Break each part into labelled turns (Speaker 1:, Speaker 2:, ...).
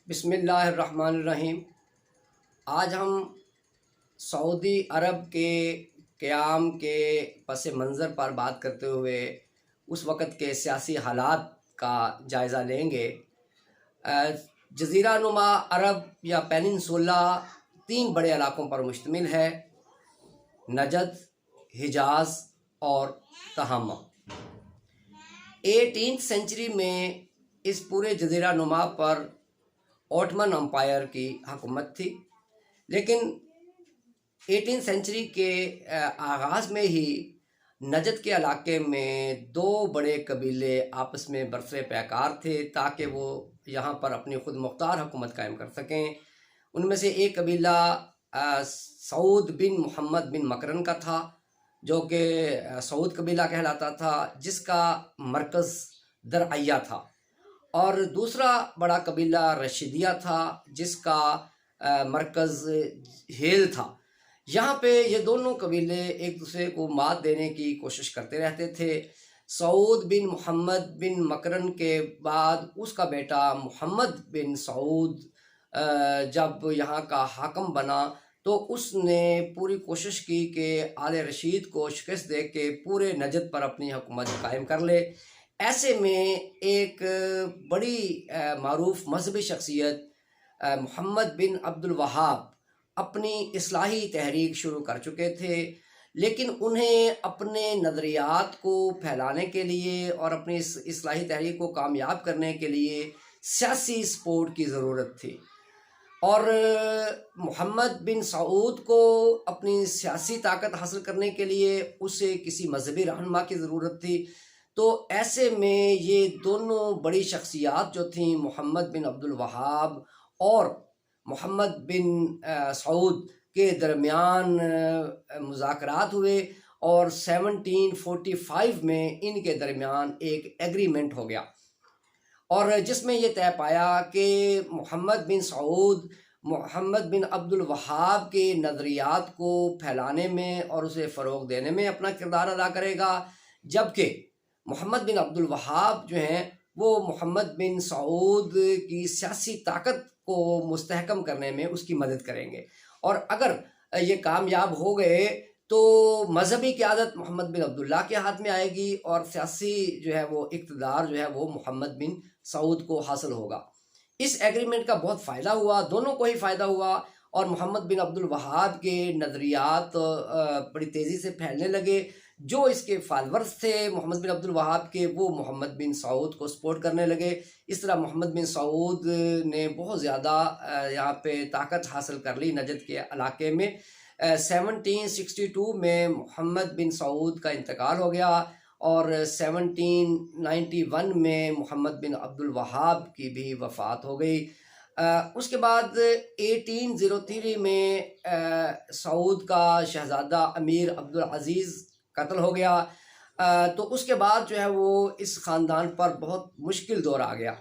Speaker 1: बिस्मिल्लाहिर्रहमानिर्रहीम। आज हम सऊदी अरब के क़याम के पस मंज़र पर बात करते हुए उस वक़्त के सियासी हालात का जायज़ा लेंगे। जज़ीरा नुमा अरब या पेनिनसुला 3 बड़े इलाक़ों पर मुश्तमिल है: नजद, हिजाज़ और तहम्मा। 18th सेंचुरी में इस पूरे जज़ीरा नुमा पर ऑटमन अम्पायर की हुकूमत थी, लेकिन 18th सेंचुरी के आगाज़ में ही नजद के इलाके में 2 बड़े कबीले आपस में बरसरे पैकार थे ताकि वो यहाँ पर अपनी खुद मुख्तार हुकूमत कायम कर सकें। उनमें से एक कबीला सऊद बिन मोहम्मद बिन मकरन का था, जो कि सऊद कबीला कहलाता था, जिसका मरकज़ दरअया था, और दूसरा बड़ा कबीला रशीदिया था, जिसका मरकज़ हेल था। यहाँ पे ये दोनों कबीले एक दूसरे को मात देने की कोशिश करते रहते थे। सऊद बिन मोहम्मद बिन मकरन के बाद उसका बेटा मोहम्मद बिन सऊद जब यहाँ का हाकम बना तो उसने पूरी कोशिश की कि आले रशीद को शिकस्त दे के पूरे नजद पर अपनी हुकूमत कायम कर ले। ऐसे में एक बड़ी मारूफ मजहबी शख्सियत मोहम्मद बिन अब्दुल वहाब अपनी इस्लाही तहरीक शुरू कर चुके थे, लेकिन उन्हें अपने नज़रियात को फैलाने के लिए और अपनी इस्लाही तहरीक को कामयाब करने के लिए सियासी सपोर्ट की ज़रूरत थी, और मोहम्मद बिन सऊद को अपनी सियासी ताकत हासिल करने के लिए उसे किसी मजहबी रहनुमा की ज़रूरत थी। तो ऐसे में ये दोनों बड़ी शख्सियात जो थीं, मोहम्मद बिन अब्दुल वहाब और मोहम्मद बिन सऊद के दरमियान मुज़ाकरात हुए और 1745 में इनके दरमियान एक एग्रीमेंट हो गया, और जिसमें यह तय पाया कि मोहम्मद बिन सऊद मोहम्मद बिन अब्दुल वहाब के नज़रियात को फैलाने में और उसे फ़रोग़ देने में अपना किरदार अदा करेगा, जबकि मोहम्मद बिन अब्दुल वहाब जो हैं वो मोहम्मद बिन सऊद की सियासी ताकत को मुस्तहकम करने में उसकी मदद करेंगे। और अगर ये कामयाब हो गए तो मजहबी क़यादत मोहम्मद बिन अब्दुल्ला के हाथ में आएगी और सियासी जो है वो इक़्तिदार जो है वो मोहम्मद बिन सऊद को हासिल होगा। इस एग्रीमेंट का बहुत फ़ायदा हुआ, दोनों को ही फ़ायदा हुआ, और मोहम्मद बिन अब्दुल वहाब के नज़रियात बड़ी तेज़ी से फैलने लगे। जो इसके फॉलोअर्स थे मोहम्मद बिन अब्दुल वहाब के, वो मोहम्मद बिन सऊद को सपोर्ट करने लगे। इस तरह मोहम्मद बिन सऊद ने बहुत ज़्यादा यहाँ पे ताकत हासिल कर ली नजद के इलाके में। 1762 में मोहम्मद बिन सऊद का इंतकाल हो गया और 1791 में मोहम्मद बिन अब्दुल वहाब की भी वफ़ात हो गई। उसके बाद 1803 में सऊद का शहज़ादा अमीर अब्दुल अज़ीज़ कत्ल हो गया। तो उसके बाद जो है वो इस ख़ानदान पर बहुत मुश्किल दौर आ गया,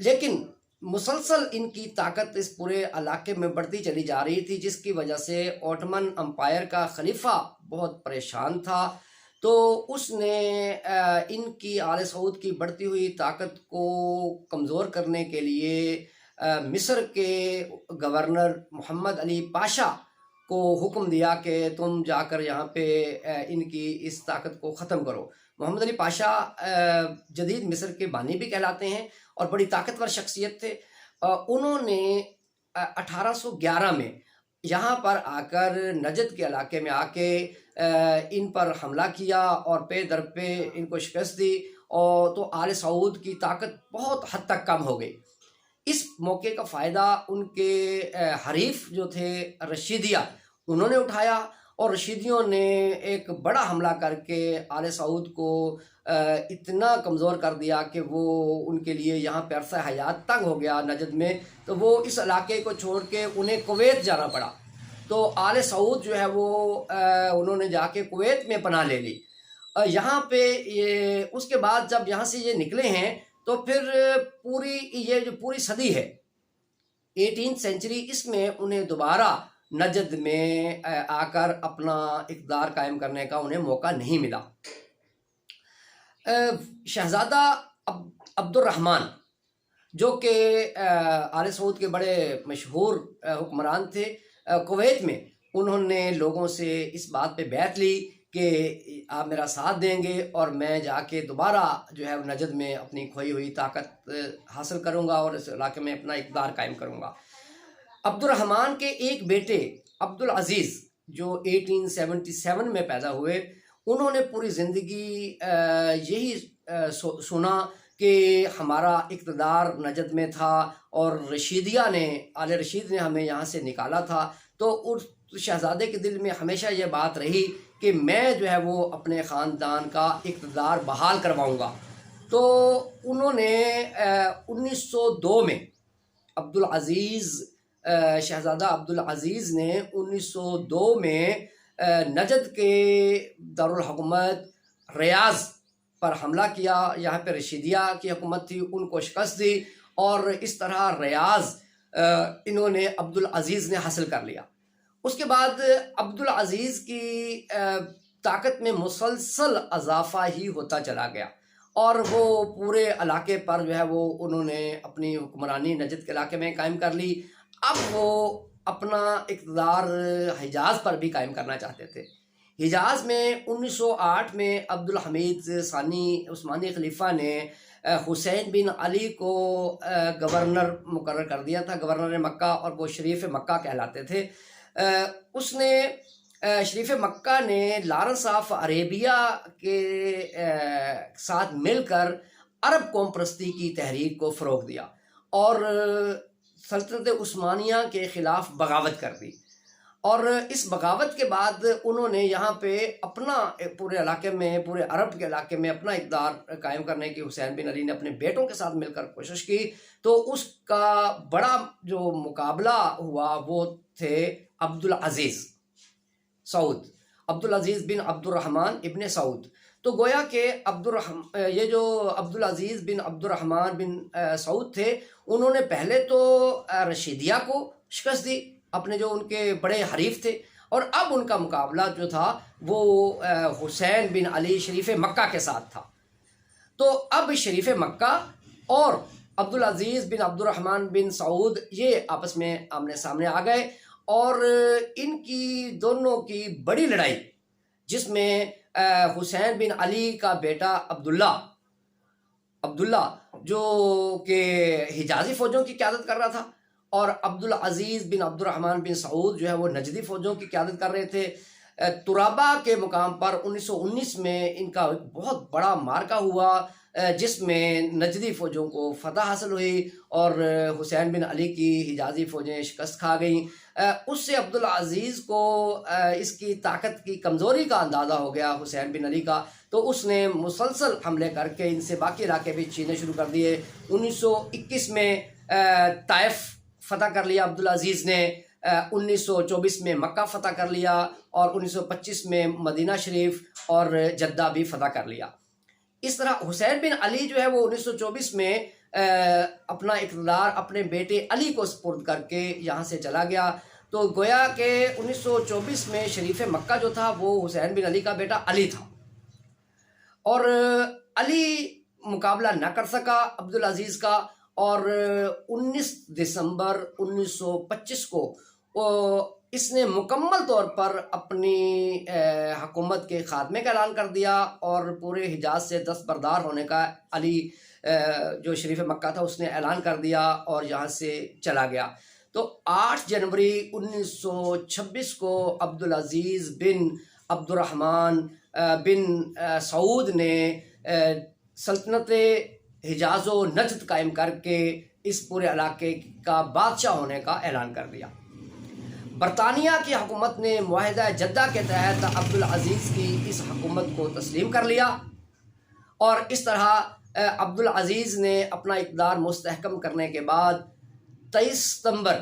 Speaker 1: लेकिन मुसलसल इनकी ताकत इस पूरे इलाके में बढ़ती चली जा रही थी, जिसकी वजह से ऑटमन अम्पायर का खलीफा बहुत परेशान था। तो उसने इनकी आले सऊद की बढ़ती हुई ताकत को कमज़ोर करने के लिए मिस्र के गवर्नर मोहम्मद अली पाशा को हुक्म दिया कि तुम जाकर यहाँ पे इनकी इस ताकत को ख़त्म करो। मोहम्मद अली पाशा जदीद मिस्र के बानी भी कहलाते हैं और बड़ी ताकतवर शख्सियत थे। उन्होंने 1811 में यहाँ पर आकर नजद के इलाके में आके इन पर हमला किया और पे दर पे इनको शिकस्त दी, और तो आले सऊद की ताकत बहुत हद तक कम हो गई। इस मौके का फ़ायदा उनके हरीफ जो थे रशीदिया, उन्होंने उठाया, और रशीदियों ने एक बड़ा हमला करके आले सऊद को इतना कमज़ोर कर दिया कि वो उनके लिए यहाँ पे अरसा हयात तंग हो गया नजद में। तो वो इस इलाके को छोड़ के उन्हें कुवैत जाना पड़ा। तो आले सऊद जो है वो उन्होंने जाके कुवैत में पनाह ले ली। यहाँ पे ये उसके बाद जब यहाँ से ये निकले हैं तो फिर ये जो पूरी सदी है 18th सेंचुरी, इसमें उन्हें दोबारा नजद में आकर अपना इक़्तिदार कायम करने का उन्हें मौका नहीं मिला। शहज़ादा अब्दुर्रहमान जो कि आले सऊद के बड़े मशहूर हुक्मरान थे कुवैत में, उन्होंने लोगों से इस बात पे बैत ली कि आप मेरा साथ देंगे और मैं जाके दोबारा जो है नजद में अपनी खोई हुई ताकत हासिल करूँगा और इस इलाके में अपना इक़्तिदार कायम करूँगा। अब्दुर्रहमान के एक बेटे अब्दुल अज़ीज़ जो 1877 में पैदा हुए, उन्होंने पूरी ज़िंदगी यही सुना कि हमारा इक़्तिदार नजद में था और रशीदिया ने, आले रशीद ने हमें यहाँ से निकाला था। तो उस शहज़ादे के दिल में हमेशा ये बात रही कि मैं जो है वो अपने ख़ानदान का इक़्तिदार बहाल करवाऊँगा। तो उन्होंने 1902 में अब्दुल अज़ीज़, शहज़ादा अब्दुल अज़ीज़ ने 1902 में नजद के दारुल हुकूमत रियाज़ पर हमला किया। यहाँ पे रशीदिया की हुकूमत थी, उनको शिकस्त दी और इस तरह रियाज़ इन्होंने अब्दुल अज़ीज़ ने हासिल कर लिया। उसके बाद अब्दुल अज़ीज़ की ताकत में मुसलसल इजाफा ही होता चला गया और वो पूरे इलाके पर जो है वो उन्होंने अपनी हुक्मरानी नजद के इलाके में कायम कर ली। अब वो अपना इक़्तिदार हिजाज़ पर भी कायम करना चाहते थे। हिजाज़ में 1908 में अब्दुल हमीद सानी उस्मानी खलीफा ने हुसैन बिन अली को गवर्नर मुकर्रर कर दिया था, गवर्नर मक्का, और वो शरीफ मक्का कहलाते थे। उसने शरीफ मक्का ने लॉरेंस ऑफ अरेबिया के साथ मिलकर अरब कौम परस्ती की तहरीक को फ़रोग़ दिया और सल्तनत उस्मानिया के ख़िलाफ़ बगावत कर दी। और इस बगावत के बाद उन्होंने यहाँ पे अपना पूरे इलाके में, पूरे अरब के इलाके में अपना इक़्तिदार कायम करने की हुसैन बिन अली ने अपने बेटों के साथ मिलकर कोशिश की। तो उसका बड़ा जो मुकाबला हुआ वो थे अब्दुल अज़ीज़ सऊद, अब्दुल अज़ीज़ बिन अब्दुर्रहमान इब्ने सऊद। तो गोया के ये जो अब्दुल अज़ीज़ बिन अब्दुर्रहमान बिन सऊद थे, उन्होंने पहले तो रशीदिया को शिकस्त दी, अपने जो उनके बड़े हरीफ थे, और अब उनका मुकाबला जो था वो हुसैन बिन अली शरीफ मक्का के साथ था। तो अब शरीफ मक्का और अब्दुल अज़ीज़ बिन अब्दुर्रहमान बिन सऊद ये आपस में आमने सामने आ गए और इनकी दोनों की बड़ी लड़ाई, जिसमें हुसैन बिन अली का बेटा अब्दुल्ला जो कि हिजाजी फ़ौजों की क़यादत कर रहा था, और अब्दुल अज़ीज़ बिन अब्दुर्रहमान बिन सऊद जो है वो नजदी फ़ौजों की क़यादत कर रहे थे। तुराबा के मुकाम पर 1919 में इनका बहुत बड़ा मार्का हुआ, जिसमें नजदी फ़ौजों को फ़तह हासिल हुई और हुसैन बिन अली की हिजाजी फ़ौजें शिकस्त खा गईं। उससे अब्दुल अज़ीज़ को इसकी ताकत की कमज़ोरी का अंदाज़ा हो गया हुसैन बिन अली का, तो उसने मुसलसल हमले करके इनसे बाकी इलाके भी छीनने शुरू कर दिए। 1921 में ताइफ फ़तह कर लिया अब्दुल अज़ीज़ ने, 1924 में मक्का फ़तह कर लिया और 1925 में मदीना शरीफ और जद्दा भी फ़तह कर लिया। इस तरह हुसैन बिन अली जो है वो 1924 में अपना इक़्तिदार अपने बेटे अली को सुपुर्द करके यहाँ से चला गया। तो गोया के 1924 में शरीफ मक्का जो था वो हुसैन बिन अली का बेटा अली था, और अली मुकाबला न कर सका अब्दुल अज़ीज़ का, और 19 दिसंबर 1925 को इसने मुकम्मल तौर पर अपनी हुकूमत के ख़ात्मे का ऐलान कर दिया और पूरे हिजाज से दस्तबरदार होने का अली जो शरीफ मक्का था उसने ऐलान कर दिया और यहाँ से चला गया। तो 8 जनवरी 1926 को अब्दुल अज़ीज़ बिन अब्दुर्रहमान बिन सऊद ने सल्तनत हिजाज़ व नजद कायम करके इस पूरे इलाके का बादशाह होने का ऐलान कर दिया। बरतानिया की हुकूमत ने मुआहिदा जद्दा के तहत अब्दुल अज़ीज़ की इस हुकूमत को तस्लीम कर लिया और इस तरह अब्दुल अज़ीज़ ने अपना इक़्तिदार मुस्तहकम करने के बाद 23 सितंबर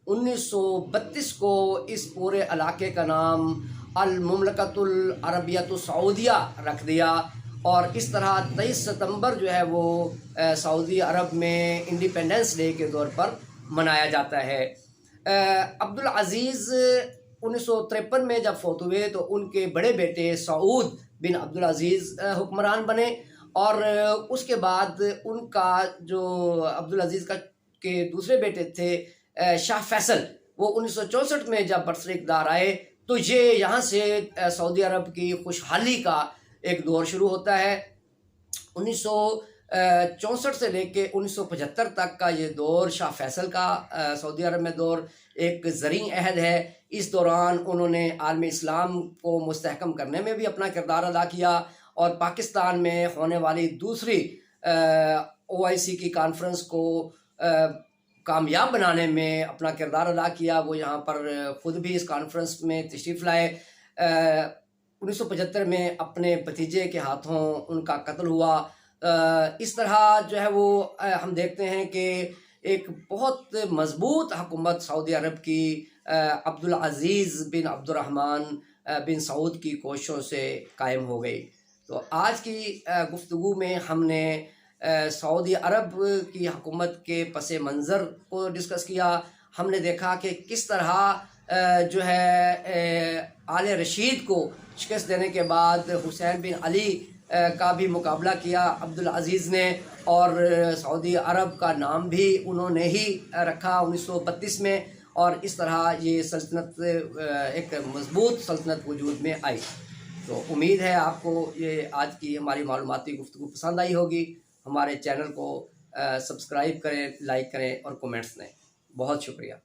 Speaker 1: 1932 को इस पूरे इलाके का नाम अल मुमलकतुल अरबियतु सऊदिया रख दिया और इस तरह 23 सितंबर जो है वो सऊदी अरब में इंडिपेंडेंस डे के तौर पर मनाया जाता है। अब्दुल अज़ीज़ 1953 में जब फौत हुए तो उनके बड़े बेटे सऊद बिन अब्दुल अज़ीज़ हुक्मरान बने और उसके बाद उनका जो अब्दुल अजीज़ का के दूसरे बेटे थे शाह फैसल, वो 1964 में जब बरसर इक़्तिदार आए तो ये यहाँ से सऊदी अरब की खुशहाली का एक दौर शुरू होता है। 1964 से लेके 1975 तक का ये दौर शाह फैसल का सऊदी अरब में दौर एक ज़री अहद है। इस दौरान उन्होंने आलम इस्लाम को मुस्तहकम करने में भी अपना किरदार अदा किया और पाकिस्तान में होने वाली दूसरी OIC की कॉन्फ्रेंस को कामयाब बनाने में अपना किरदार अदा किया। वो यहाँ पर ख़ुद भी इस कॉन्फ्रेंस में तशरीफ़ लाए। 1975 में अपने भतीजे के हाथों उनका कत्ल हुआ। इस तरह जो है वो हम देखते हैं कि एक बहुत मज़बूत हुकूमत सऊदी अरब की अब्दुल अज़ीज़ बिन अब्दुर्रहमान बिन सऊद की कोशिशों से कायम हो गई। तो आज की गुफ्तगू में हमने सऊदी अरब की हुकूमत के पस मंज़र को डिस्कस किया। हमने देखा कि किस तरह जो है आले रशीद को शिकस्त देने के बाद हुसैन बिन अली का भी मुकाबला किया अब्दुल अज़ीज़ ने, और सऊदी अरब का नाम भी उन्होंने ही रखा 1932 में, और इस तरह ये सल्तनत एक मज़बूत सल्तनत वजूद में आई। तो उम्मीद है आपको ये आज की हमारी मालूमाती गुफ्तगू पसंद आई होगी। हमारे चैनल को सब्सक्राइब करें, लाइक करें और कमेंट्स दें। बहुत शुक्रिया।